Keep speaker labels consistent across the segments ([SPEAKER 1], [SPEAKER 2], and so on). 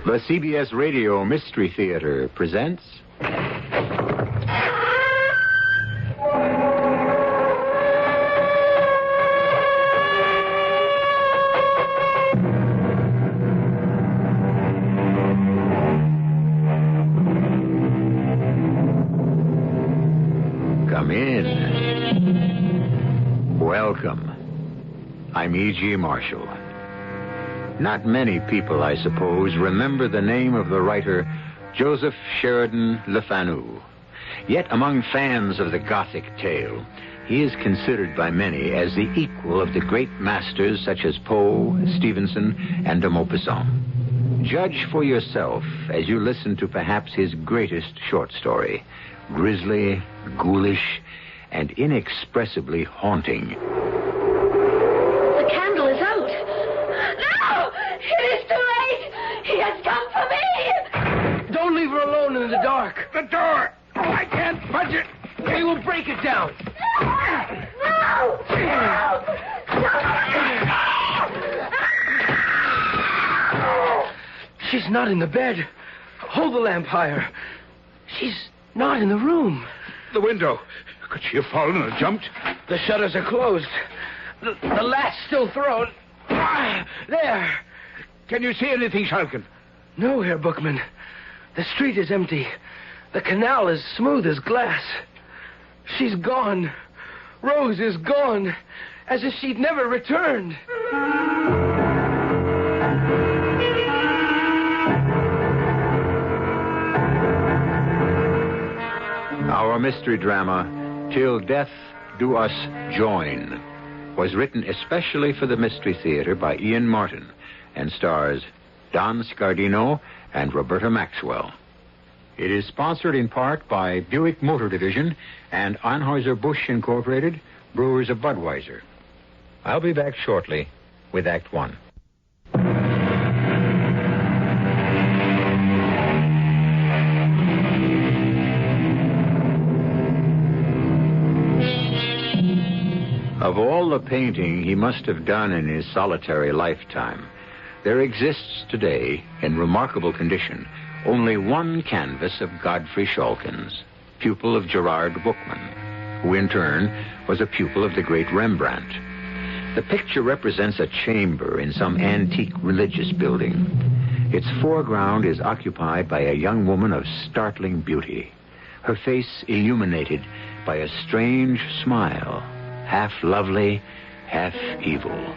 [SPEAKER 1] The CBS Radio Mystery Theater presents... Come in. Welcome. I'm E.G. Marshall. Not many people, I suppose, remember the name of the writer Joseph Sheridan Le Fanu. Yet among fans of the Gothic tale, he is considered by many as the equal of the great masters such as Poe, Stevenson, and de Maupassant. Judge for yourself as you listen to perhaps his greatest short story, grisly, ghoulish, and inexpressibly haunting.
[SPEAKER 2] The candle is out. No! It is too late! He has come for me!
[SPEAKER 3] Don't leave her alone in the dark.
[SPEAKER 4] The door! Oh, I can't budge it!
[SPEAKER 3] We will break it down.
[SPEAKER 2] No!
[SPEAKER 3] She's not in the bed. Hold the lamp higher. She's not in the room.
[SPEAKER 4] The window. Could she have fallen and jumped?
[SPEAKER 3] The shutters are closed. The latch still thrown. There.
[SPEAKER 4] Can you see anything, Schalken?
[SPEAKER 3] No, Herr Bookman. The street is empty. The canal is smooth as glass. She's gone. Rose is gone. As if she'd never returned.
[SPEAKER 1] Our mystery drama, Till Death Do Us Join, was written especially for the Mystery Theater by Ian Martin and stars Don Scardino and Roberta Maxwell. It is sponsored in part by Buick Motor Division and Anheuser-Busch Incorporated, Brewers of Budweiser. I'll be back shortly with Act One. Of all the painting he must have done in his solitary lifetime, there exists today, in remarkable condition, only one canvas of Godfrey Schalken's, pupil of Gerard Bookman, who in turn was a pupil of the great Rembrandt. The picture represents a chamber in some antique religious building. Its foreground is occupied by a young woman of startling beauty, her face illuminated by a strange smile, half lovely, half evil.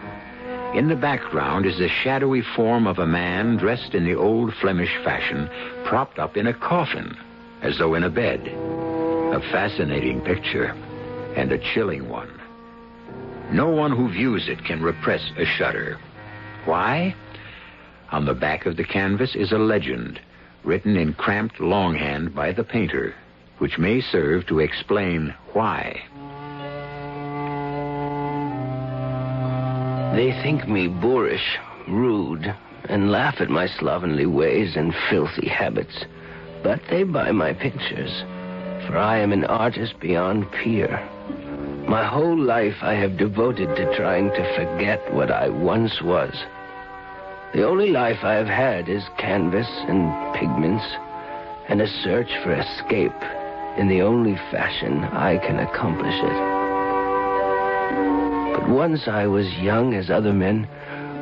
[SPEAKER 1] In the background is the shadowy form of a man dressed in the old Flemish fashion, propped up in a coffin, as though in a bed. A fascinating picture, and a chilling one. No one who views it can repress a shudder. Why? On the back of the canvas is a legend, written in cramped longhand by the painter, which may serve to explain why.
[SPEAKER 3] They think me boorish, rude, and laugh at my slovenly ways and filthy habits. But they buy my pictures, for I am an artist beyond peer. My whole life I have devoted to trying to forget what I once was. The only life I have had is canvas and pigments, and a search for escape in the only fashion I can accomplish it. But once I was young as other men,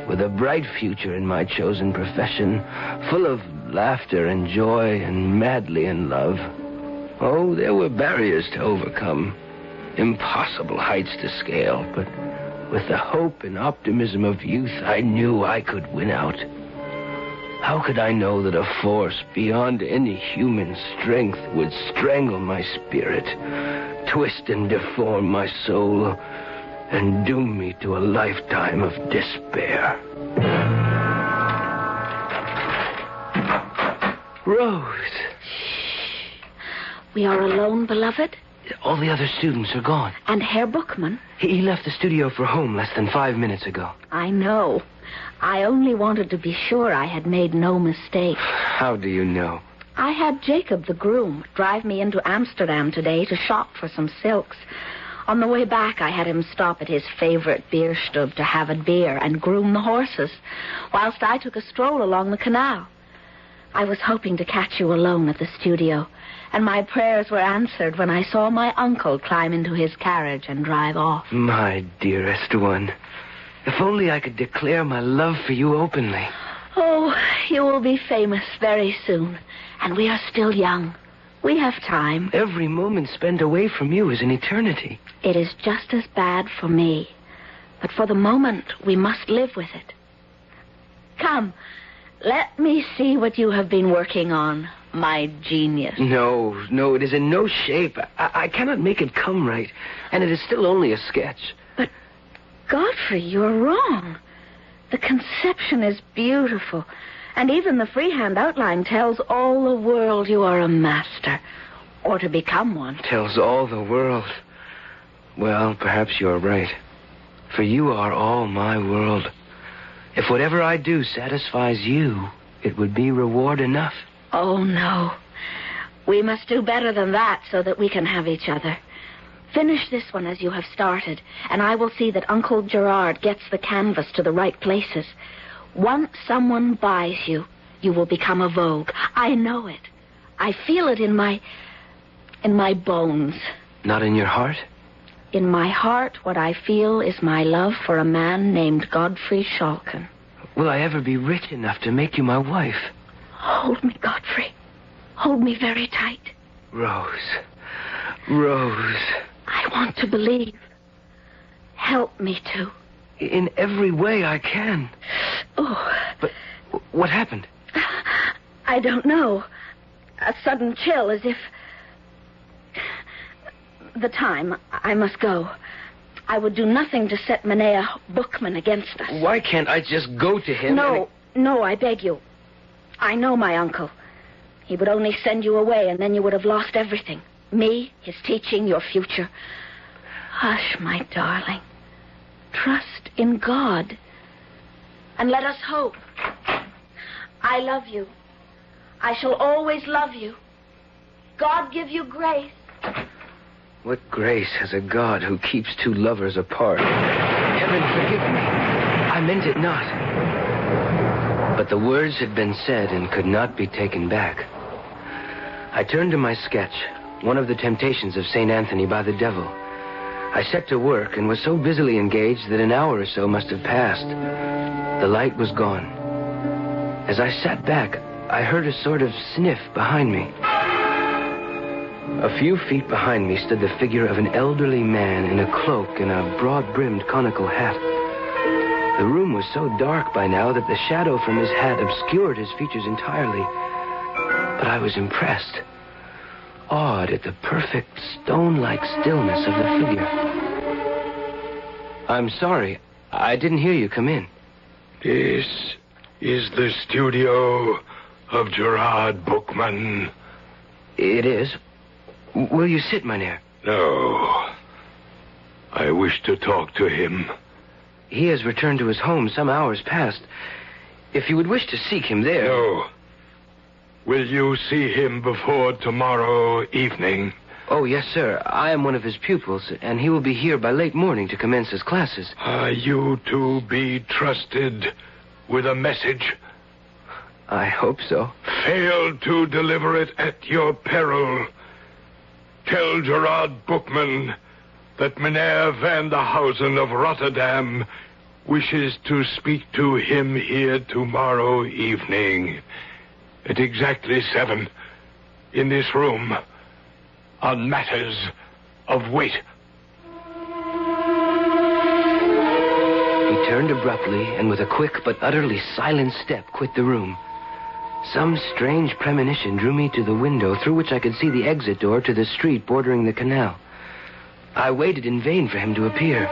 [SPEAKER 3] with a bright future in my chosen profession, full of laughter and joy and madly in love. Oh, there were barriers to overcome, impossible heights to scale, but with the hope and optimism of youth, I knew I could win out. How could I know that a force beyond any human strength would strangle my spirit, twist and deform my soul, and doom me to a lifetime of despair? Rose.
[SPEAKER 2] We are alone, beloved?
[SPEAKER 3] All the other students are gone.
[SPEAKER 2] And Herr Bookman?
[SPEAKER 3] He left the studio for home less than 5 minutes ago.
[SPEAKER 2] I know. I only wanted to be sure I had made no mistake.
[SPEAKER 3] How do you know?
[SPEAKER 2] I had Jacob, the groom, drive me into Amsterdam today to shop for some silks. On the way back, I had him stop at his favorite beerstube to have a beer and groom the horses, whilst I took a stroll along the canal. I was hoping to catch you alone at the studio, and my prayers were answered when I saw my uncle climb into his carriage and drive off.
[SPEAKER 3] My dearest one, if only I could declare my love for you openly.
[SPEAKER 2] Oh, you will be famous very soon, and we are still young. We have time.
[SPEAKER 3] Every moment spent away from you is an eternity.
[SPEAKER 2] It is just as bad for me, but for the moment we must live with it. Come, let me see what you have been working on, my genius.
[SPEAKER 3] No, it is in no shape. I cannot make it come right, and it is still only a sketch.
[SPEAKER 2] But, Godfrey, you're wrong. The conception is beautiful, and even the freehand outline tells all the world you are a master, or to become one.
[SPEAKER 3] Tells all the world. Well, perhaps you're right, for you are all my world. If whatever I do satisfies you, it would be reward enough.
[SPEAKER 2] Oh, no. We must do better than that so that we can have each other. Finish this one as you have started, and I will see that Uncle Gerard gets the canvas to the right places. Once someone buys you, you will become a vogue. I know it. I feel it in my bones.
[SPEAKER 3] Not in your heart?
[SPEAKER 2] In my heart, what I feel is my love for a man named Godfrey Schalken.
[SPEAKER 3] Will I ever be rich enough to make you my wife?
[SPEAKER 2] Hold me, Godfrey. Hold me very tight.
[SPEAKER 3] Rose.
[SPEAKER 2] I want to believe. Help me to.
[SPEAKER 3] In every way I can.
[SPEAKER 2] Oh.
[SPEAKER 3] But what happened?
[SPEAKER 2] I don't know. A sudden chill, as if... The time. I must go. I would do nothing to set Macabre Bookman against us.
[SPEAKER 3] Why can't I just go to him?
[SPEAKER 2] No, I beg you. I know my uncle. He would only send you away, and then you would have lost everything. Me, his teaching, your future. Hush, my darling. Trust in God. And let us hope. I love you. I shall always love you. God give you grace.
[SPEAKER 3] What grace has a God who keeps two lovers apart? Heaven forgive me. I meant it not. But the words had been said and could not be taken back. I turned to my sketch, one of the temptations of St. Anthony by the devil. I set to work and was so busily engaged that an hour or so must have passed. The light was gone. As I sat back, I heard a sort of sniff behind me. A few feet behind me stood the figure of an elderly man in a cloak and a broad-brimmed conical hat. The room was so dark by now that the shadow from his hat obscured his features entirely. But I was impressed, awed at the perfect stone-like stillness of the figure. I'm sorry, I didn't hear you come in.
[SPEAKER 5] This is the studio of Gerard Bookman.
[SPEAKER 3] It is. Will you sit, mynheer?
[SPEAKER 5] No. I wish to talk to him.
[SPEAKER 3] He has returned to his home some hours past. If you would wish to seek him there...
[SPEAKER 5] No. Will you see him before tomorrow evening?
[SPEAKER 3] Oh, yes, sir. I am one of his pupils, and he will be here by late morning to commence his classes.
[SPEAKER 5] Are you to be trusted with a message?
[SPEAKER 3] I hope so.
[SPEAKER 5] Fail to deliver it at your peril. Tell Gerard Bookman that Meneer van der Hausen of Rotterdam wishes to speak to him here tomorrow evening at exactly 7 in this room on matters of weight.
[SPEAKER 3] He turned abruptly and with a quick but utterly silent step quit the room. Some strange premonition drew me to the window through which I could see the exit door to the street bordering the canal. I waited in vain for him to appear.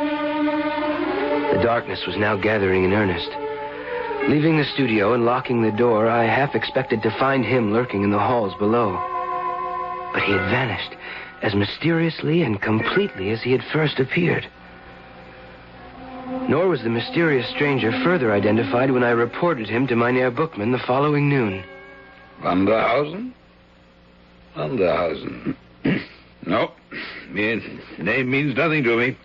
[SPEAKER 3] The darkness was now gathering in earnest. Leaving the studio and locking the door, I half expected to find him lurking in the halls below. But he had vanished as mysteriously and completely as he had first appeared. Nor was the mysterious stranger further identified when I reported him to Mynheer Bookman the following noon.
[SPEAKER 4] Van der Hausen? Van der Hausen. No, name means nothing to me.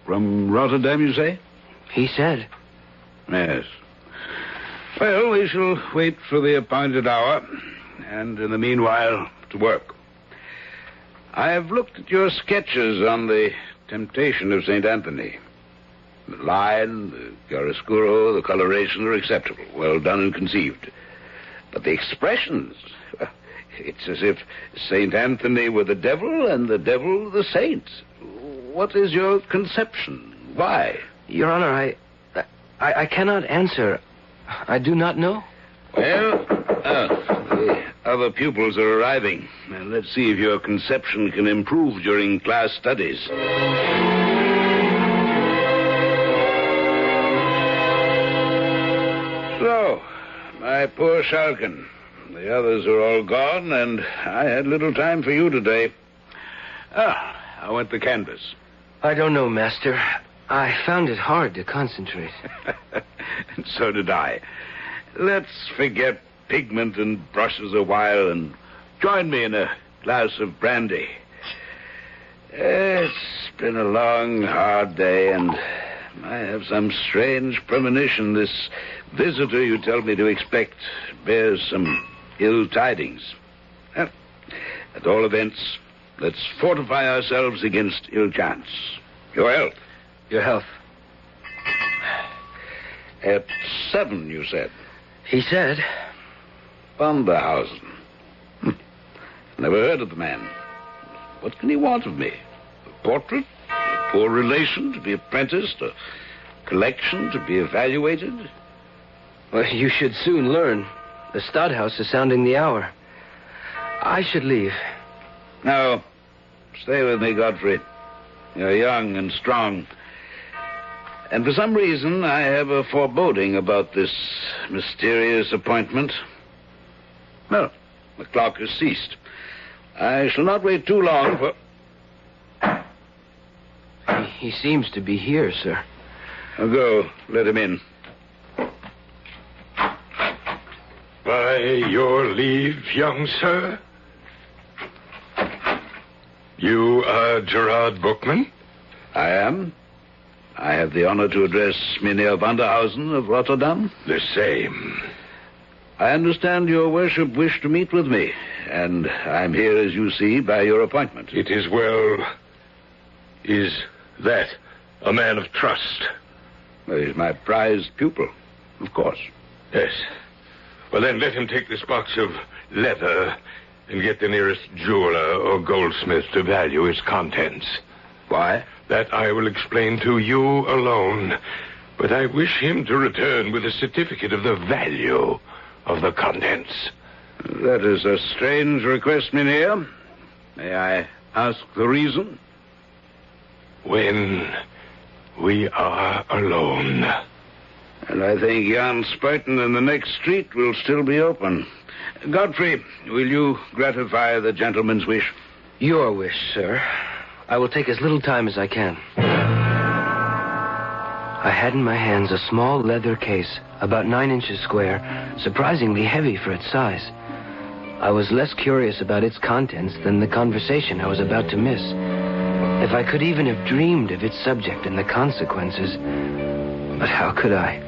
[SPEAKER 4] From Rotterdam, you say?
[SPEAKER 3] He said.
[SPEAKER 4] Yes. Well, we shall wait for the appointed hour, and in the meanwhile, to work. I have looked at your sketches on the temptation of St. Anthony. The line, the chiaroscuro, the coloration are acceptable, well done and conceived. But the expressions, it's as if St. Anthony were the devil and the devil the saint. What is your conception? Why?
[SPEAKER 3] Your Honor, I cannot answer. I do not know.
[SPEAKER 4] Well, the other pupils are arriving. And let's see if your conception can improve during class studies. So, my poor Schalken. The others are all gone, and I had little time for you today. How went the canvas?
[SPEAKER 3] I don't know, Master. I found it hard to concentrate.
[SPEAKER 4] And so did I. Let's forget pigment and brushes a while and join me in a glass of brandy. It's been a long, hard day, and I have some strange premonition. This visitor you tell me to expect bears some ill tidings. Well, at all events, let's fortify ourselves against ill chance. Your health.
[SPEAKER 3] Your health.
[SPEAKER 4] At 7, you said.
[SPEAKER 3] He said.
[SPEAKER 4] Vanderhausen. Never heard of the man. What can he want of me? A portrait? A poor relation to be apprenticed? A collection to be evaluated?
[SPEAKER 3] Well, you should soon learn. The Stadthouse is sounding the hour. I should leave.
[SPEAKER 4] No. Stay with me, Godfrey. You're young and strong. And for some reason, I have a foreboding about this mysterious appointment. Well, the clock has ceased. I shall not wait too long for...
[SPEAKER 3] He seems to be here, sir.
[SPEAKER 4] I'll go. Let him in.
[SPEAKER 5] By your leave, young sir. You are Gerard Bookman?
[SPEAKER 4] I am. I have the honor to address Mynheer Vanderhausen of Rotterdam.
[SPEAKER 5] The same.
[SPEAKER 4] I understand your worship wished to meet with me, and I'm here, as you see, by your appointment.
[SPEAKER 5] It is well. Is that a man of trust?
[SPEAKER 4] Well, he's my prized pupil, of course.
[SPEAKER 5] Yes. Well, then let him take this box of leather and get the nearest jeweler or goldsmith to value its contents.
[SPEAKER 4] Why?
[SPEAKER 5] That I will explain to you alone. But I wish him to return with a certificate of the value of the contents.
[SPEAKER 4] That is a strange request, Mynheer. May I ask the reason?
[SPEAKER 5] When we are alone.
[SPEAKER 4] And I think Jan Spuyten in the next street will still be open. Godfrey, will you gratify the gentleman's wish?
[SPEAKER 3] Your wish, sir. I will take as little time as I can. I had in my hands a small leather case, about 9 inches square, surprisingly heavy for its size. I was less curious about its contents than the conversation I was about to miss. If I could even have dreamed of its subject and the consequences. But how could I?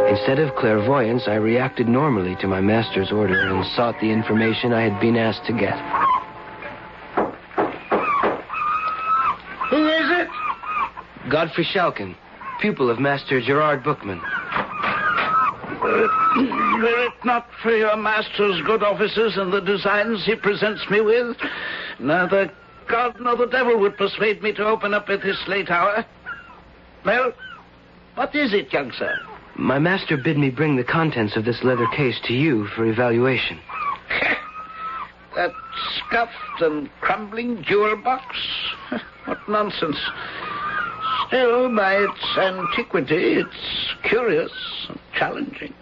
[SPEAKER 3] Instead of clairvoyance, I reacted normally to my master's order and sought the information I had been asked to get.
[SPEAKER 4] Who is it?
[SPEAKER 3] Godfrey Schalken, pupil of Master Gerard Bookman.
[SPEAKER 4] Were it not for your master's good offices and the designs he presents me with, neither God nor the devil would persuade me to open up at this late hour. Well, what is it, young sir?
[SPEAKER 3] My master bid me bring the contents of this leather case to you for evaluation.
[SPEAKER 4] That scuffed and crumbling jewel box? What nonsense. Still, by its antiquity, it's curious and challenging.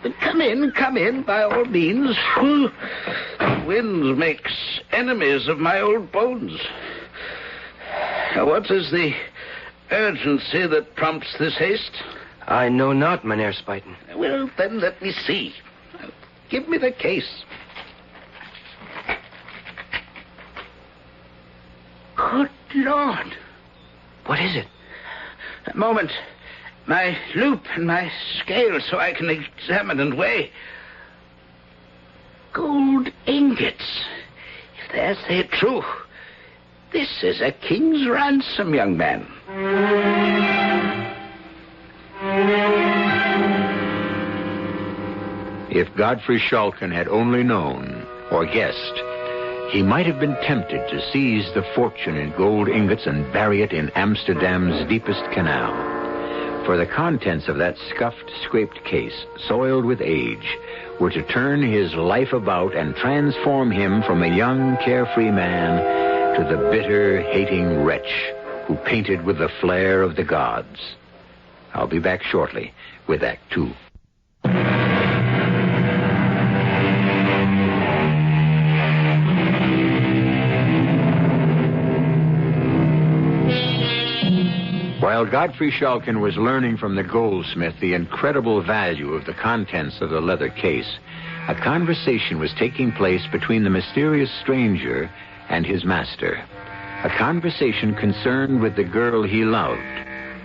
[SPEAKER 4] But come in, by all means. The wind makes enemies of my old bones. What is the urgency that prompts this haste?
[SPEAKER 3] I know not, Mynheer Spuyten.
[SPEAKER 4] Well, then let me see. Give me the case. Good Lord.
[SPEAKER 3] What is it?
[SPEAKER 4] A moment. my loop and my scale so I can examine and weigh. Gold ingots. If they say true, this is a king's ransom, young man.
[SPEAKER 1] If Godfrey Schalken had only known, or guessed, he might have been tempted to seize the fortune in gold ingots and bury it in Amsterdam's deepest canal. For the contents of that scuffed, scraped case, soiled with age, were to turn his life about and transform him from a young, carefree man to the bitter, hating wretch who painted with the flair of the gods. I'll be back shortly with Act Two. While Godfrey Schalken was learning from the goldsmith the incredible value of the contents of the leather case, a conversation was taking place between the mysterious stranger and his master. A conversation concerned with the girl he loved,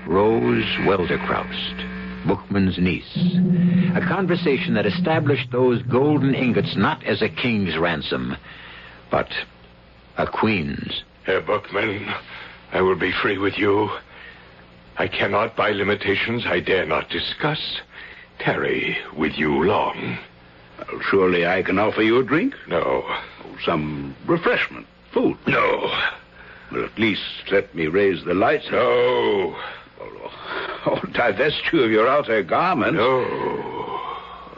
[SPEAKER 1] Rose Welderkraust, Bookman's niece. A conversation that established those golden ingots not as a king's ransom, but a queen's.
[SPEAKER 5] Herr Bookman, I will be free with you. I cannot, by limitations I dare not discuss, tarry with you long.
[SPEAKER 4] Well, surely I can offer you a drink?
[SPEAKER 5] No.
[SPEAKER 4] Some refreshment, food?
[SPEAKER 5] No.
[SPEAKER 4] Well, at least let me raise the lights.
[SPEAKER 5] No.
[SPEAKER 4] Divest you of your outer garment.
[SPEAKER 5] No.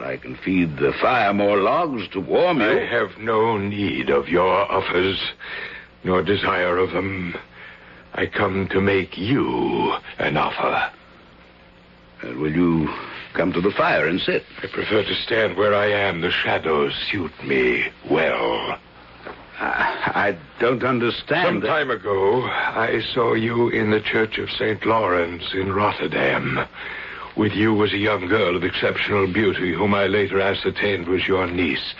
[SPEAKER 4] I can feed the fire more logs to warm you.
[SPEAKER 5] I have no need of your offers, nor desire of them. I come to make you an offer.
[SPEAKER 4] Will you come to the fire and sit?
[SPEAKER 5] I prefer to stand where I am. The shadows suit me well.
[SPEAKER 4] I don't understand.
[SPEAKER 5] Some time ago, I saw you in the Church of St. Lawrence in Rotterdam. With you was a young girl of exceptional beauty, whom I later ascertained was your niece.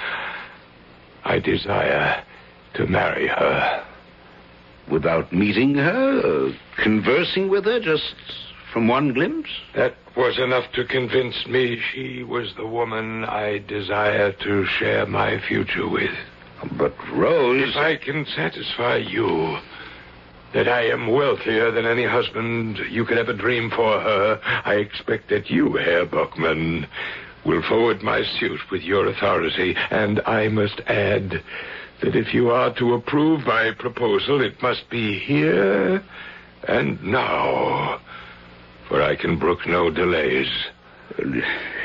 [SPEAKER 5] I desire to marry her.
[SPEAKER 4] Without meeting her, conversing with her, just from one glimpse?
[SPEAKER 5] That was enough to convince me she was the woman I desire to share my future with.
[SPEAKER 4] But Rose...
[SPEAKER 5] If I can satisfy you that I am wealthier than any husband you could ever dream for her, I expect that you, Herr Bookman, will forward my suit with your authority. And I must add that if you are to approve my proposal, it must be here and now, for I can brook no delays.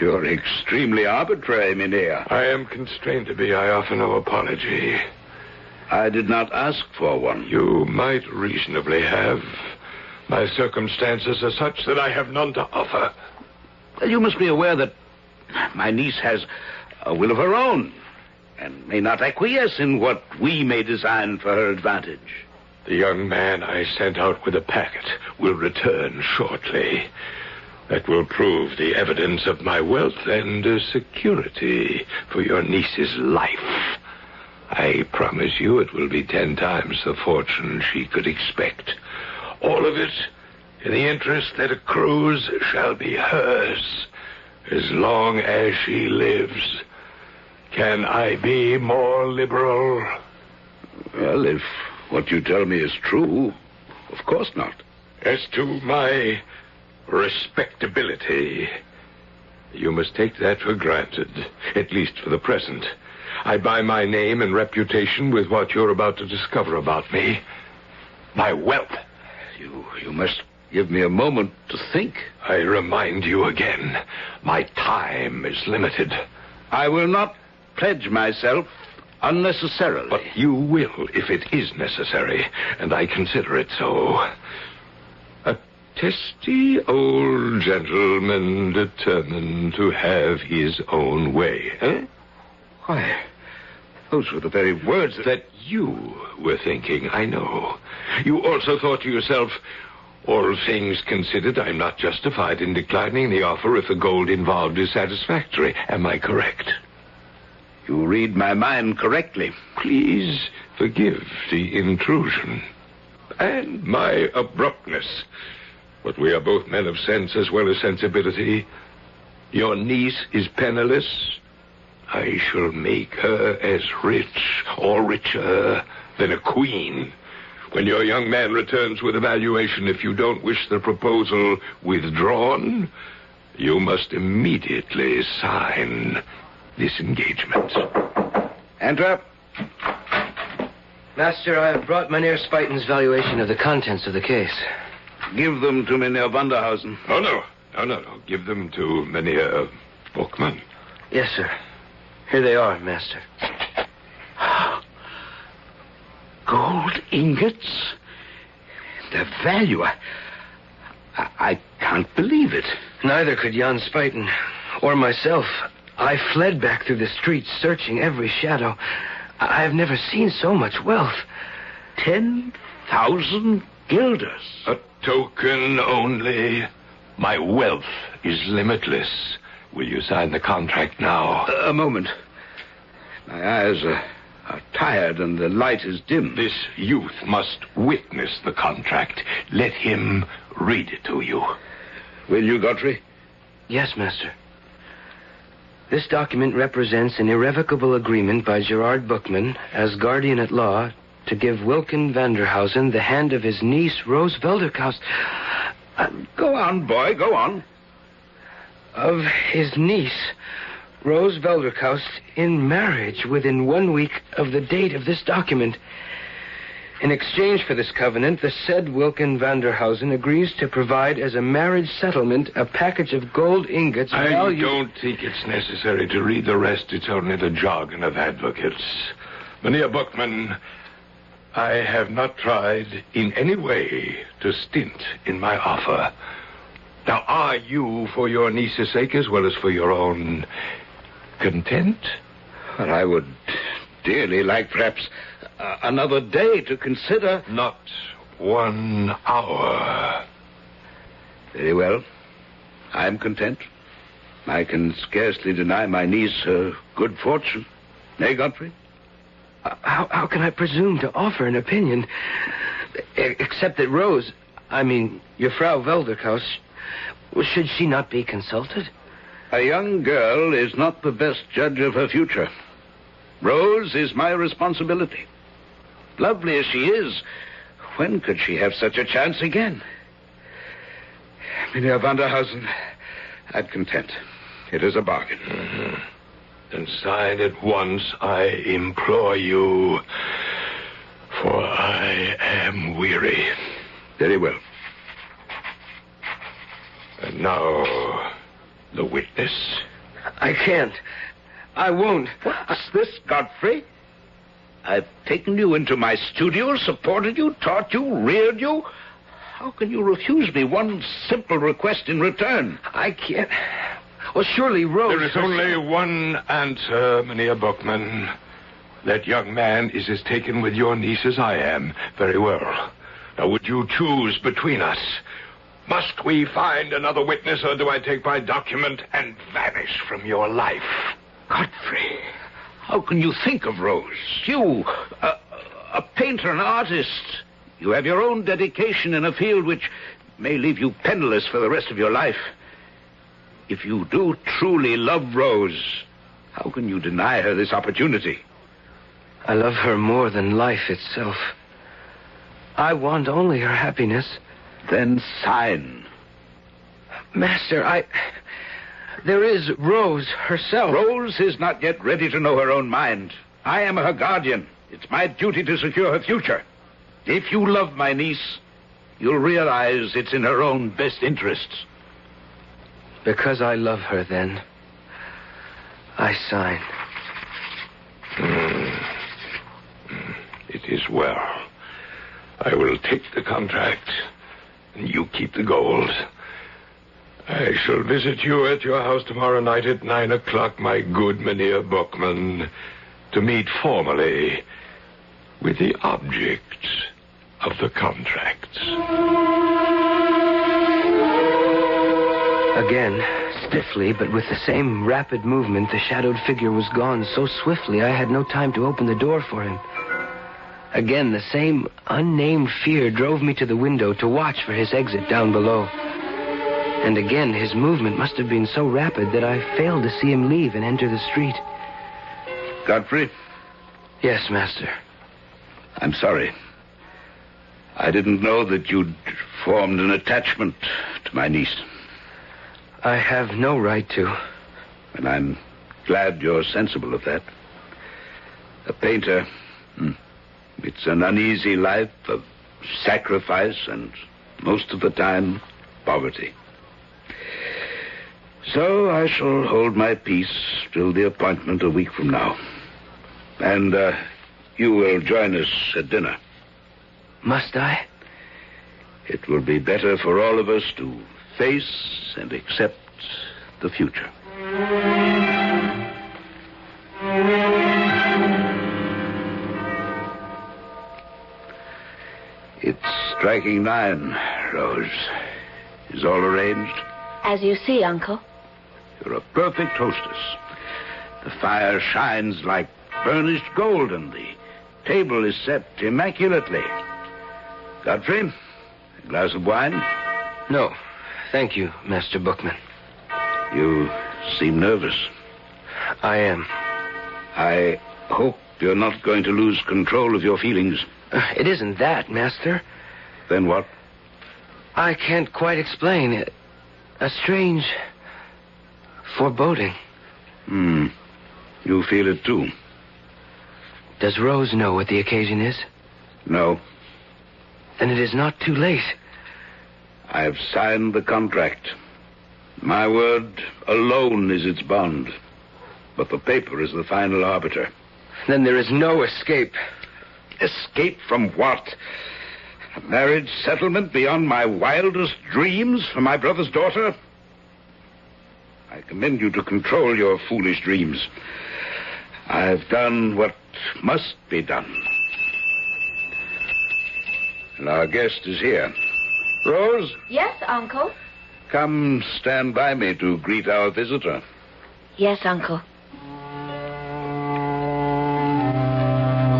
[SPEAKER 4] You're extremely arbitrary, Mynheer.
[SPEAKER 5] I am constrained to be. I offer no apology.
[SPEAKER 4] I did not ask for one.
[SPEAKER 5] You might reasonably have. My circumstances are such that I have none to offer.
[SPEAKER 4] You must be aware that my niece has a will of her own, and may not acquiesce in what we may design for her advantage.
[SPEAKER 5] The young man I sent out with a packet will return shortly. That will prove the evidence of my wealth and security for your niece's life. I promise you it will be 10 times the fortune she could expect. All of it in the interest that accrues shall be hers as long as she lives. Can I be more liberal?
[SPEAKER 4] Well, if what you tell me is true, of course not.
[SPEAKER 5] As to my respectability, you must take that for granted, at least for the present. I buy my name and reputation with what you're about to discover about me. My wealth.
[SPEAKER 4] You must give me a moment to think.
[SPEAKER 5] I remind you again, my time is limited.
[SPEAKER 4] I will not pledge myself unnecessarily.
[SPEAKER 5] But you will if it is necessary, and I consider it so. A testy old gentleman determined to have his own way, eh?
[SPEAKER 4] Why, those were the very words
[SPEAKER 5] that you were thinking, I know. You also thought to yourself, all things considered, I'm not justified in declining the offer if the gold involved is satisfactory. Am I correct?
[SPEAKER 4] You read my mind correctly.
[SPEAKER 5] Please forgive the intrusion and my abruptness. But we are both men of sense as well as sensibility. Your niece is penniless. I shall make her as rich or richer than a queen. When your young man returns with a valuation, if you don't wish the proposal withdrawn, you must immediately sign this engagement.
[SPEAKER 4] Enter.
[SPEAKER 3] Master, I have brought Mynheer Spuyten's valuation of the contents of the case.
[SPEAKER 4] Give them to Mynheer Vanderhausen.
[SPEAKER 5] Oh, no. Give them to Mynheer Bookman.
[SPEAKER 3] Yes, sir. Here they are, Master.
[SPEAKER 4] Gold ingots? The value. I can't believe it.
[SPEAKER 3] Neither could Jan Spuyten or myself. I fled back through the streets, searching every shadow. I have never seen so much wealth.
[SPEAKER 4] 10,000 guilders.
[SPEAKER 5] A token only. My wealth is limitless. Will you sign the contract now?
[SPEAKER 4] A moment. My eyes are tired and the light is dim.
[SPEAKER 5] This youth must witness the contract. Let him read it to you.
[SPEAKER 4] Will you, Godfrey?
[SPEAKER 3] Yes, Master. This document represents an irrevocable agreement by Gerard Bookman as guardian at law to give Wilken Vanderhausen the hand of his niece, Rose Velderkaust.
[SPEAKER 4] Go on, boy, go on.
[SPEAKER 3] Of his niece, Rose Velderkaust, in marriage within 1 week of the date of this document. In exchange for this covenant, the said Wilken Vanderhausen agrees to provide as a marriage settlement a package of gold ingots.
[SPEAKER 5] I don't think it's necessary to read the rest. It's only the jargon of advocates. Mynheer Bookman, I have not tried in any way to stint in my offer. Now, are you, for your niece's sake as well as for your own, content?
[SPEAKER 4] Well, I would dearly like perhaps another day to consider.
[SPEAKER 5] Not 1 hour.
[SPEAKER 4] Very well. I'm content. I can scarcely deny my niece her good fortune. Nay, Godfrey?
[SPEAKER 3] How can I presume to offer an opinion, except that Rose, your Frau Velderkaust, should she not be consulted?
[SPEAKER 4] A young girl is not the best judge of her future. Rose is my responsibility. Lovely as she is, when could she have such a chance again? Mynheer Vanderhausen, I'm content. It is a bargain.
[SPEAKER 5] Mm-hmm. Then sign at once, I implore you, for I am weary.
[SPEAKER 4] Very well.
[SPEAKER 5] And now, the witness.
[SPEAKER 3] I can't. I won't.
[SPEAKER 4] What's this, Godfrey? I've taken you into my studio, supported you, taught you, reared you. How can you refuse me one simple request in return?
[SPEAKER 3] I can't. Well, surely Rose...
[SPEAKER 5] There is only one answer, Mynheer Bookman. That young man is as taken with your niece as I am. Very well. Now, would you choose between us? Must we find another witness, or do I take my document and vanish from your life?
[SPEAKER 4] Godfrey, how can you think of Rose? You, a painter, an artist. You have your own dedication in a field which may leave you penniless for the rest of your life. If you do truly love Rose, how can you deny her this opportunity?
[SPEAKER 3] I love her more than life itself. I want only her happiness.
[SPEAKER 4] Then sign.
[SPEAKER 3] Master, there is Rose herself.
[SPEAKER 4] Rose is not yet ready to know her own mind. I am her guardian. It's my duty to secure her future. If you love my niece, you'll realize it's in her own best interests.
[SPEAKER 3] Because I love her, then, I sign.
[SPEAKER 5] It is well. I will take the contract, and you keep the gold. I shall visit you at your house tomorrow night at 9 o'clock, my good Mynheer Bookman, to meet formally with the object of the contract.
[SPEAKER 3] Again, stiffly, but with the same rapid movement, the shadowed figure was gone so swiftly I had no time to open the door for him. Again, the same unnamed fear drove me to the window to watch for his exit down below. And again, his movement must have been so rapid that I failed to see him leave and enter the street.
[SPEAKER 4] Godfrey?
[SPEAKER 3] Yes, Master.
[SPEAKER 4] I'm sorry. I didn't know that you'd formed an attachment to my niece.
[SPEAKER 3] I have no right to.
[SPEAKER 4] And I'm glad you're sensible of that. A painter, it's an uneasy life of sacrifice and, most of the time, poverty. So I shall hold my peace till the appointment a week from now. And you will join us at dinner.
[SPEAKER 3] Must I?
[SPEAKER 4] It will be better for all of us to face and accept the future. It's striking 9, Rose. Is all arranged?
[SPEAKER 2] As you see, Uncle.
[SPEAKER 4] You're a perfect hostess. The fire shines like burnished gold, and the table is set immaculately. Godfrey, a glass of wine?
[SPEAKER 3] No, thank you, Master Bookman.
[SPEAKER 4] You seem nervous.
[SPEAKER 3] I am.
[SPEAKER 4] I hope you're not going to lose control of your feelings.
[SPEAKER 3] It isn't that, Master.
[SPEAKER 4] Then what?
[SPEAKER 3] I can't quite explain it. A strange foreboding.
[SPEAKER 4] You feel it too.
[SPEAKER 3] Does Rose know what the occasion is?
[SPEAKER 4] No.
[SPEAKER 3] Then it is not too late.
[SPEAKER 4] I've signed the contract. My word alone is its bond. But the paper is the final arbiter.
[SPEAKER 3] Then there is no escape.
[SPEAKER 4] Escape from what? A marriage settlement beyond my wildest dreams for my brother's daughter? I commend you to control your foolish dreams. I've done what must be done. And our guest is here. Rose?
[SPEAKER 2] Yes, Uncle.
[SPEAKER 4] Come stand by me to greet our visitor.
[SPEAKER 2] Yes, Uncle.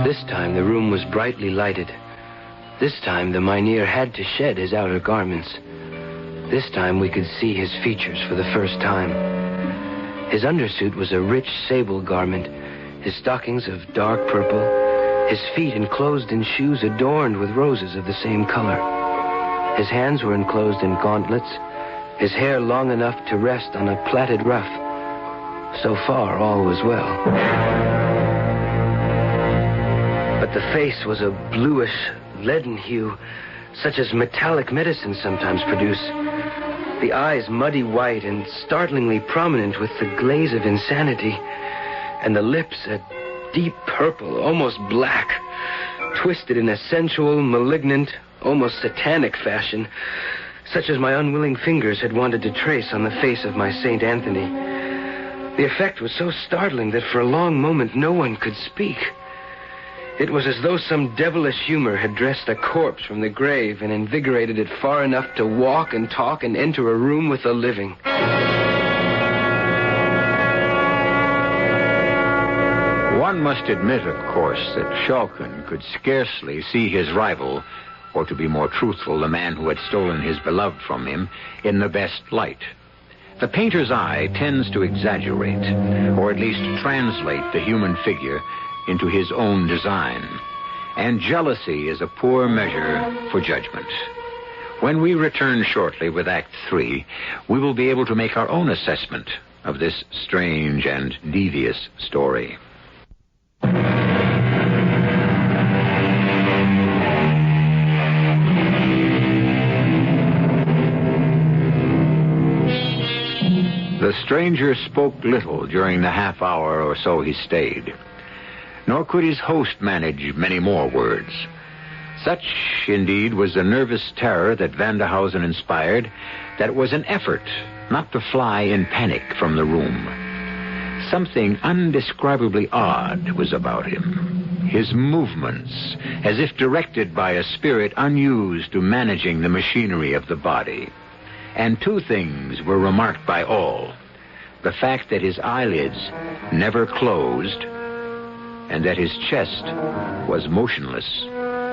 [SPEAKER 3] This time the room was brightly lighted. This time the mynheer had to shed his outer garments. This time we could see his features for the first time. His undersuit was a rich sable garment, his stockings of dark purple, his feet enclosed in shoes adorned with roses of the same color. His hands were enclosed in gauntlets, his hair long enough to rest on a plaited ruff. So far, all was well. But the face was a bluish, leaden hue, such as metallic medicines sometimes produce. The eyes muddy white and startlingly prominent with the glaze of insanity, and the lips a deep purple, almost black, twisted in a sensual, malignant, almost satanic fashion, such as my unwilling fingers had wanted to trace on the face of my Saint Anthony. The effect was so startling that for a long moment no one could speak. It was as though some devilish humor had dressed a corpse from the grave and invigorated it far enough to walk and talk and enter a room with the living.
[SPEAKER 1] One must admit, of course, that Shalkin could scarcely see his rival, or to be more truthful, the man who had stolen his beloved from him, in the best light. The painter's eye tends to exaggerate, or at least translate the human figure into his own design. And jealousy is a poor measure for judgment. When we return shortly with Act 3, we will be able to make our own assessment of this strange and devious story. The stranger spoke little during the half hour or so he stayed. Nor could his host manage many more words. Such, indeed, was the nervous terror that Vanderhausen inspired, that it was an effort not to fly in panic from the room. Something undescribably odd was about him. His movements, as if directed by a spirit unused to managing the machinery of the body. And two things were remarked by all: the fact that his eyelids never closed, and that his chest was motionless,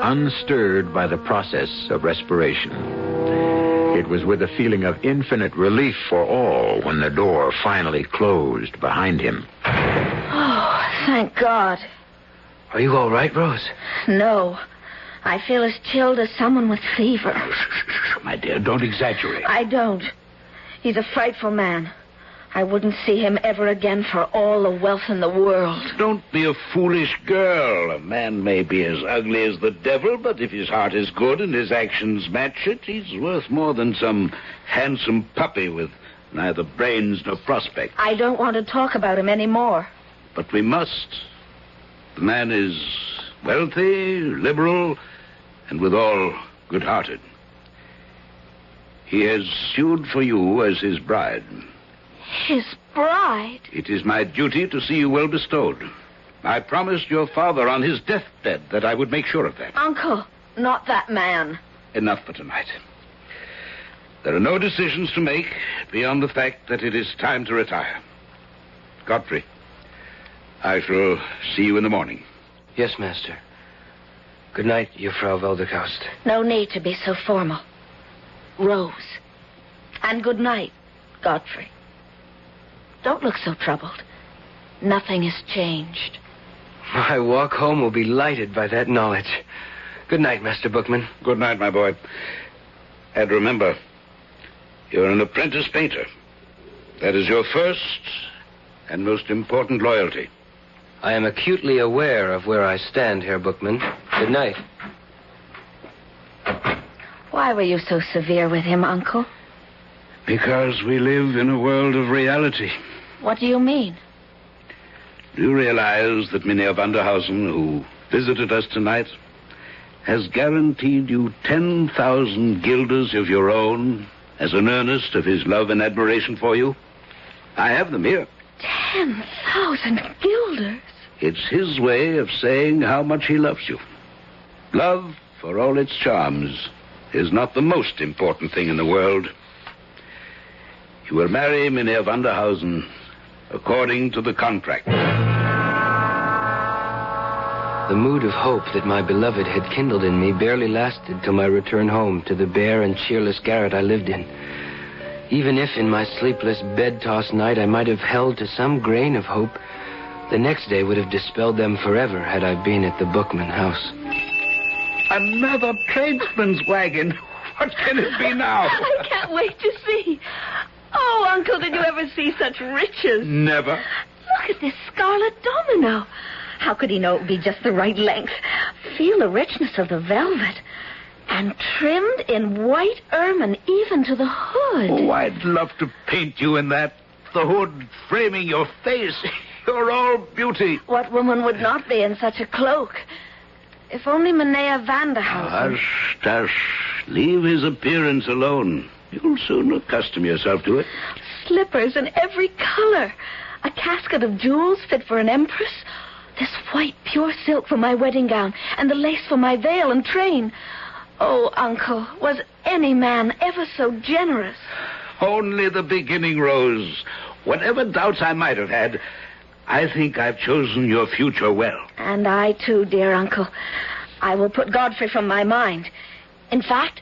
[SPEAKER 1] unstirred by the process of respiration. It was with a feeling of infinite relief for all when the door finally closed behind him.
[SPEAKER 2] Oh, thank God.
[SPEAKER 3] Are you all right, Rose?
[SPEAKER 2] No. I feel as chilled as someone with fever.
[SPEAKER 4] Shh, my dear, don't exaggerate.
[SPEAKER 2] I don't. He's a frightful man. I wouldn't see him ever again for all the wealth in the world.
[SPEAKER 4] Don't be a foolish girl. A man may be as ugly as the devil, but if his heart is good and his actions match it, he's worth more than some handsome puppy with neither brains nor prospect.
[SPEAKER 2] I don't want to talk about him anymore.
[SPEAKER 4] But we must. The man is wealthy, liberal, and withal good-hearted. He has sued for you as his bride.
[SPEAKER 2] His bride?
[SPEAKER 4] It is my duty to see you well bestowed. I promised your father on his deathbed that I would make sure of that.
[SPEAKER 2] Uncle, not that man.
[SPEAKER 4] Enough for tonight. There are no decisions to make beyond the fact that it is time to retire. Godfrey, I shall see you in the morning.
[SPEAKER 3] Yes, Master. Good night, Frau Welderkaust.
[SPEAKER 2] No need to be so formal. Rose. And good night, Godfrey. Don't look so troubled. Nothing has changed.
[SPEAKER 3] My walk home will be lighted by that knowledge. Good night, Master Bookman.
[SPEAKER 4] Good night, my boy. And remember, you're an apprentice painter. That is your first and most important loyalty.
[SPEAKER 3] I am acutely aware of where I stand, Herr Bookman. Good night.
[SPEAKER 2] Why were you so severe with him, Uncle?
[SPEAKER 4] Because we live in a world of reality.
[SPEAKER 2] What do you mean?
[SPEAKER 4] Do you realize that Mynheer Vanderhausen, who visited us tonight, has guaranteed you 10,000 guilders of your own as an earnest of his love and admiration for you? I have them here.
[SPEAKER 2] 10,000 guilders?
[SPEAKER 4] It's his way of saying how much he loves you. Love, for all its charms, is not the most important thing in the world. You will marry Mynheer Vanderhausen according to the contract.
[SPEAKER 3] The mood of hope that my beloved had kindled in me barely lasted till my return home to the bare and cheerless garret I lived in. Even if in my sleepless, bed-tossed night I might have held to some grain of hope, the next day would have dispelled them forever had I been at the Bookman house.
[SPEAKER 4] Another tradesman's wagon. What can it be now?
[SPEAKER 2] I can't wait to see. Oh, Uncle, did you ever see such riches?
[SPEAKER 4] Never.
[SPEAKER 2] Look at this scarlet domino. How could he know it would be just the right length? Feel the richness of the velvet. And trimmed in white ermine even to the hood.
[SPEAKER 4] Oh, I'd love to paint you in that. The hood framing your face. You're all beauty.
[SPEAKER 2] What woman would not be in such a cloak? If only Mynheer Vanderhausen...
[SPEAKER 4] Hush. Leave his appearance alone. You'll soon accustom yourself to it.
[SPEAKER 2] Slippers in every color. A casket of jewels fit for an empress. This white pure silk for my wedding gown. And the lace for my veil and train. Oh, Uncle, was any man ever so generous?
[SPEAKER 4] Only the beginning, Rose. Whatever doubts I might have had, I think I've chosen your future well.
[SPEAKER 2] And I, too, dear Uncle. I will put Godfrey from my mind. In fact,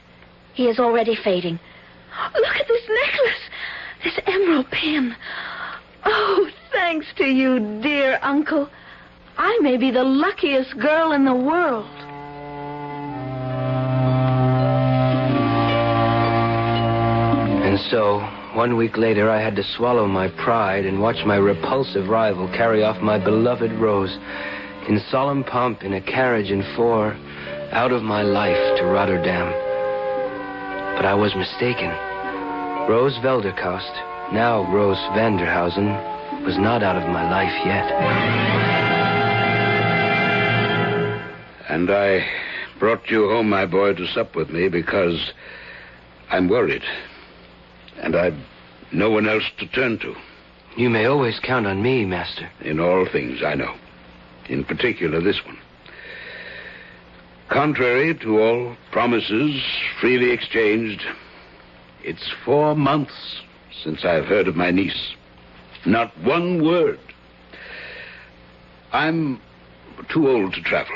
[SPEAKER 2] he is already fading. Look at this necklace. This emerald pin. Oh, thanks to you, dear Uncle. I may be the luckiest girl in the world.
[SPEAKER 3] And so, 1 week later, I had to swallow my pride and watch my repulsive rival carry off my beloved Rose in solemn pomp in a carriage and four out of my life to Rotterdam. But I was mistaken. Rose Welderkaust, now Rose Vanderhausen, was not out of my life yet.
[SPEAKER 4] And I brought you home, my boy, to sup with me because I'm worried. And I've no one else to turn to.
[SPEAKER 3] You may always count on me, Master.
[SPEAKER 4] In all things, I know. In particular, this one. Contrary to all promises freely exchanged, it's 4 months since I've heard of my niece. Not one word. I'm too old to travel.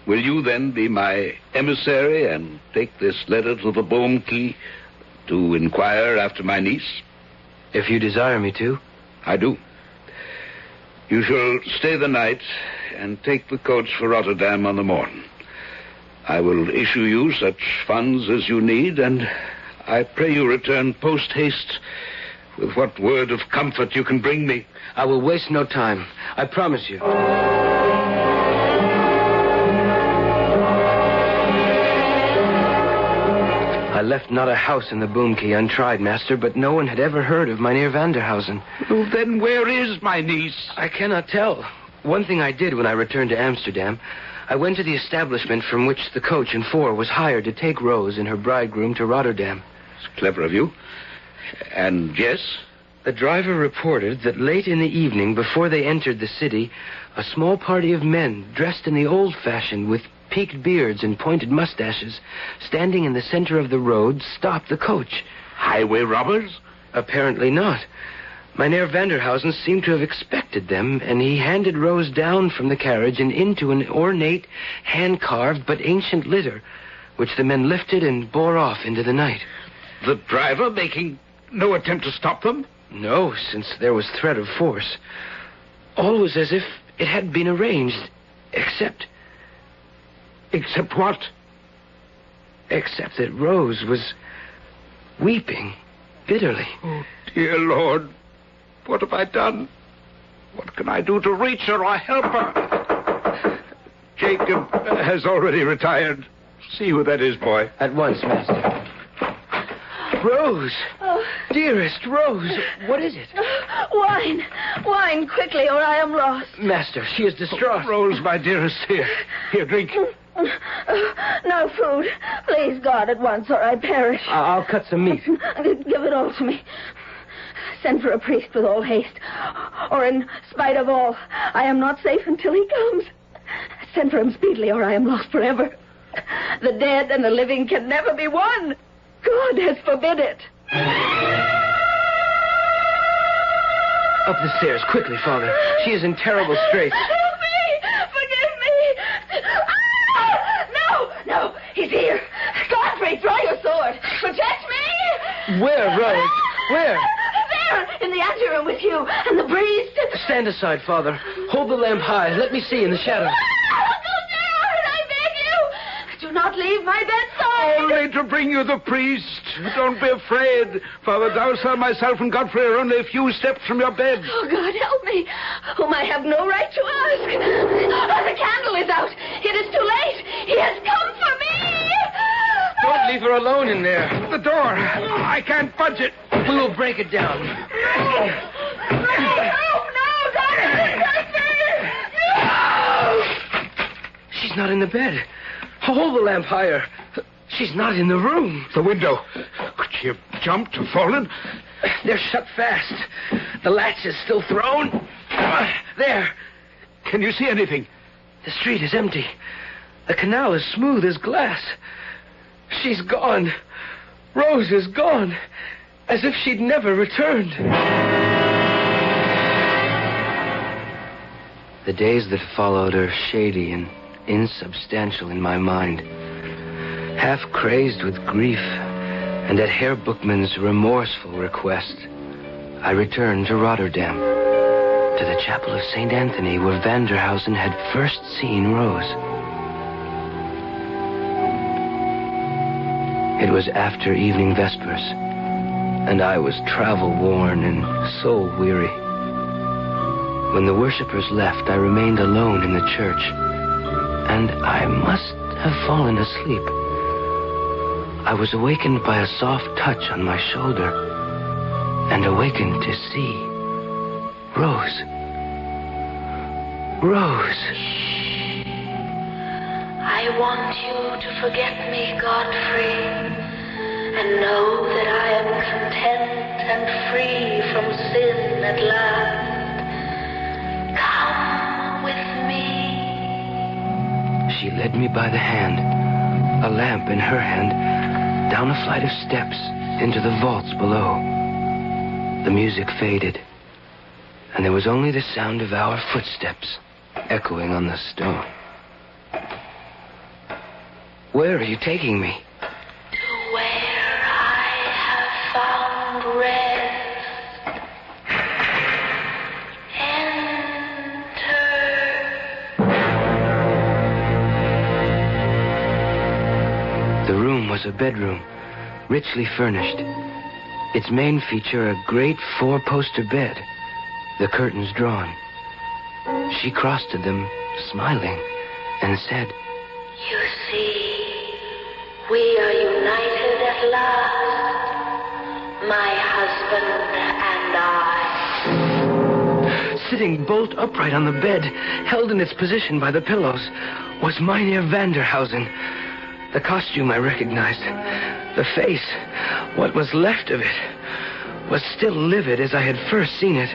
[SPEAKER 4] Will you then be my emissary and take this letter to the Boom Key to inquire after my niece?
[SPEAKER 3] If you desire me to.
[SPEAKER 4] I do. You shall stay the night and take the coach for Rotterdam on the morn. I will issue you such funds as you need, and I pray you return post-haste with what word of comfort you can bring me.
[SPEAKER 3] I will waste no time. I promise you. I left not a house in the Boom Key untried, master, but no one had ever heard of Mynheer Vanderhausen.
[SPEAKER 4] Well, then where is my niece?
[SPEAKER 3] I cannot tell. One thing I did when I returned to Amsterdam, I went to the establishment from which the coach and four was hired to take Rose and her bridegroom to Rotterdam.
[SPEAKER 4] It's clever of you. And yes?
[SPEAKER 3] The driver reported that late in the evening, before they entered the city, a small party of men, dressed in the old-fashioned with peaked beards and pointed mustaches, standing in the center of the road, stopped the coach.
[SPEAKER 4] Highway robbers?
[SPEAKER 3] Apparently not. Mynheer Vanderhausen seemed to have expected them, and he handed Rose down from the carriage and into an ornate, hand-carved but ancient litter, which the men lifted and bore off into the night.
[SPEAKER 4] The driver making no attempt to stop them?
[SPEAKER 3] No, since there was threat of force. All was as if it had been arranged, except...
[SPEAKER 4] Except what?
[SPEAKER 3] Except that Rose was weeping bitterly.
[SPEAKER 4] Oh, dear Lord. What have I done? What can I do to reach her or help her? Jacob has already retired. See who that is, boy.
[SPEAKER 3] At once, master. Rose!
[SPEAKER 2] Oh.
[SPEAKER 3] Dearest Rose, what is it?
[SPEAKER 2] Wine! Wine, quickly, or I am lost.
[SPEAKER 3] Master, she is distraught.
[SPEAKER 4] Rose, my dearest, here. Here, drink.
[SPEAKER 2] No food. Please, God, at once, or I perish.
[SPEAKER 3] I'll cut some meat.
[SPEAKER 2] Give it all to me. Send for a priest with all haste. Or in spite of all, I am not safe until he comes. Send for him speedily, or I am lost forever. The dead and the living can never be one. God has forbid it.
[SPEAKER 3] Up the stairs, quickly, Father. She is in terrible straits.
[SPEAKER 2] Help me! Forgive me! No, he's here. Godfrey, draw your sword. Protect me!
[SPEAKER 3] Where, Rose? Where?
[SPEAKER 2] There, in the anteroom with you and the priest.
[SPEAKER 3] Stand aside, Father. Hold the lamp high. Let me see in the shadows.
[SPEAKER 2] Go down, I beg you. Do not leave my bedside.
[SPEAKER 4] Only to bring you the priest. Don't be afraid. Father Dowsell, myself, and Godfrey are only a few steps from your bed.
[SPEAKER 2] Oh, God, help me, whom I have no right to ask. Oh, the candle is out. It is too late. He has come for me.
[SPEAKER 3] Don't leave her alone in there.
[SPEAKER 4] The door. I can't budge it.
[SPEAKER 3] We will break it down.
[SPEAKER 2] No, Godfrey. No.
[SPEAKER 3] She's not in the bed. Hold the lamp higher. She's not in the room.
[SPEAKER 4] The window. Could she have jumped or fallen?
[SPEAKER 3] They're shut fast. The latch is still thrown. There.
[SPEAKER 4] Can you see anything?
[SPEAKER 3] The street is empty. The canal is smooth as glass. She's gone. Rose is gone. As if she'd never returned. The days that followed are shady and insubstantial in my mind. Half crazed with grief, and at Herr Bookman's remorseful request, I returned to Rotterdam, to the chapel of St. Anthony, where Vanderhausen had first seen Rose. It was after evening vespers, and I was travel-worn and soul-weary. When the worshippers left, I remained alone in the church, and I must have fallen asleep. I was awakened by a soft touch on my shoulder, and awakened to see Rose. Rose.
[SPEAKER 2] I want you to forget me, Godfrey, and know that I am content and free from sin at last. Come with me.
[SPEAKER 3] She led me by the hand, a lamp in her hand, down a flight of steps into the vaults below. The music faded, and there was only the sound of our footsteps echoing on the stone. Where are you taking me?
[SPEAKER 6] To where I have found rest. Enter.
[SPEAKER 3] The room was a bedroom, richly furnished. Its main feature, a great 4-poster bed, the curtains drawn. She crossed to them, smiling, and said,
[SPEAKER 6] You see, we are united at last, my husband and I.
[SPEAKER 3] Sitting bolt upright on the bed, held in its position by the pillows, was Mynheer Vanderhausen. The costume I recognized. The face, what was left of it, was still livid as I had first seen it.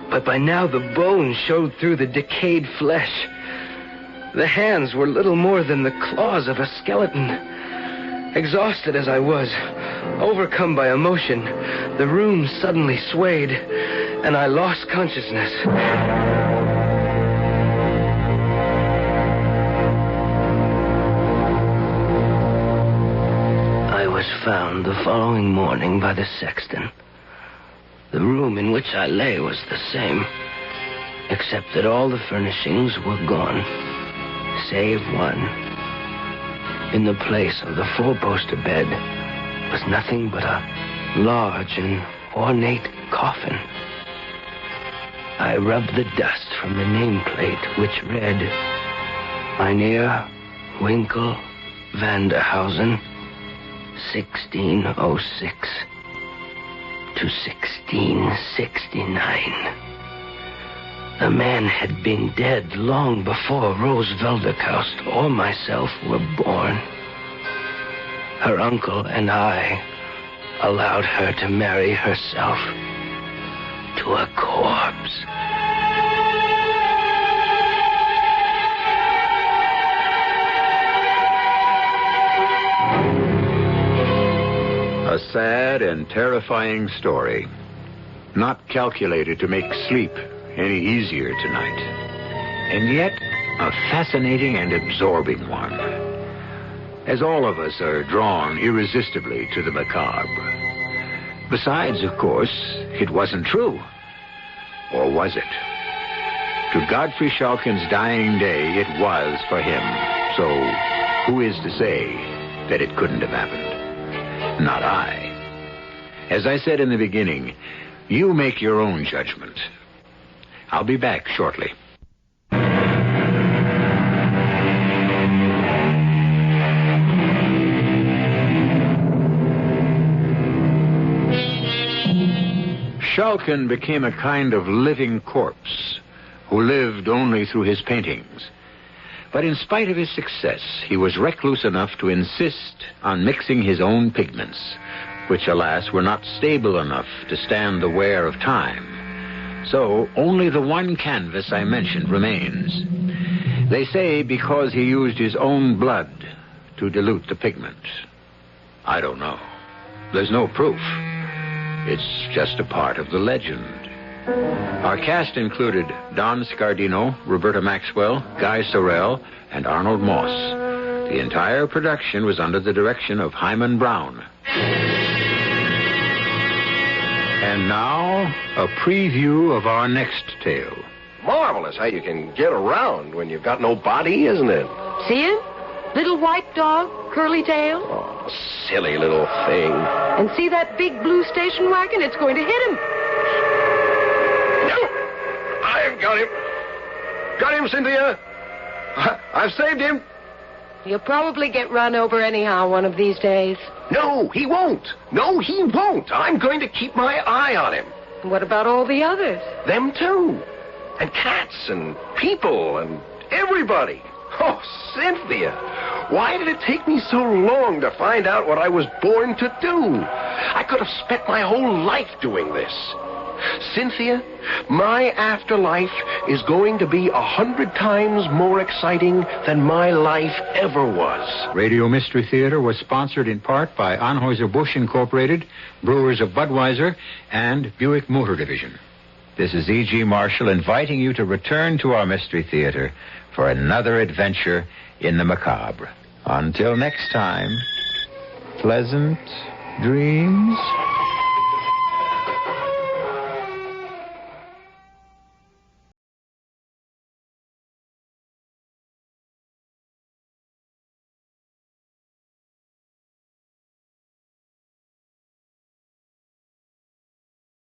[SPEAKER 3] But by now the bones showed through the decayed flesh. The hands were little more than the claws of a skeleton. Exhausted as I was, overcome by emotion, the room suddenly swayed, and I lost consciousness. I was found the following morning by the sexton. The room in which I lay was the same, except that all the furnishings were gone, save one. In the place of the 4-poster bed was nothing but a large and ornate coffin. I rubbed the dust from the nameplate, which read, Mynheer Winkel Vanderhausen, 1606 to 1669. The man had been dead long before Rose Velderkaust or myself were born. Her uncle and I allowed her to marry herself to a corpse.
[SPEAKER 1] A sad and terrifying story, not calculated to make sleep any easier tonight, and yet a fascinating and absorbing one, as all of us are drawn irresistibly to the macabre. Besides, of course, it wasn't true. Or was it? To Godfrey Schalken's dying day, it was for him. So, who is to say that it couldn't have happened? Not I. As I said in the beginning, you make your own judgment. I'll be back shortly. Schalken became a kind of living corpse who lived only through his paintings. But in spite of his success, he was recluse enough to insist on mixing his own pigments, which, alas, were not stable enough to stand the wear of time. So only the one canvas I mentioned remains. They say because he used his own blood to dilute the pigment. I don't know. There's no proof. It's just a part of the legend. Our cast included Don Scardino, Roberta Maxwell, Guy Sorel, and Arnold Moss. The entire production was under the direction of Hyman Brown. And now, a preview of our next tale.
[SPEAKER 7] Marvelous how you can get around when you've got no body, isn't it?
[SPEAKER 8] See it? Little white dog, curly tail.
[SPEAKER 7] Oh, silly little thing.
[SPEAKER 8] And see that big blue station wagon? It's going to hit him.
[SPEAKER 7] No! I've got him. Got him, Cynthia. I've saved him.
[SPEAKER 8] He'll probably get run over anyhow one of these days.
[SPEAKER 7] No, he won't. No, he won't. I'm going to keep my eye on him.
[SPEAKER 8] What about all the others?
[SPEAKER 7] Them too. And cats and people and everybody. Oh, Cynthia, why did it take me so long to find out what I was born to do? I could have spent my whole life doing this. Cynthia, my afterlife is going to be 100 times more exciting than my life ever was.
[SPEAKER 1] Radio Mystery Theater was sponsored in part by Anheuser-Busch Incorporated, Brewers of Budweiser, and Buick Motor Division. This is E.G. Marshall inviting you to return to our Mystery Theater for another adventure in the macabre. Until next time, pleasant dreams.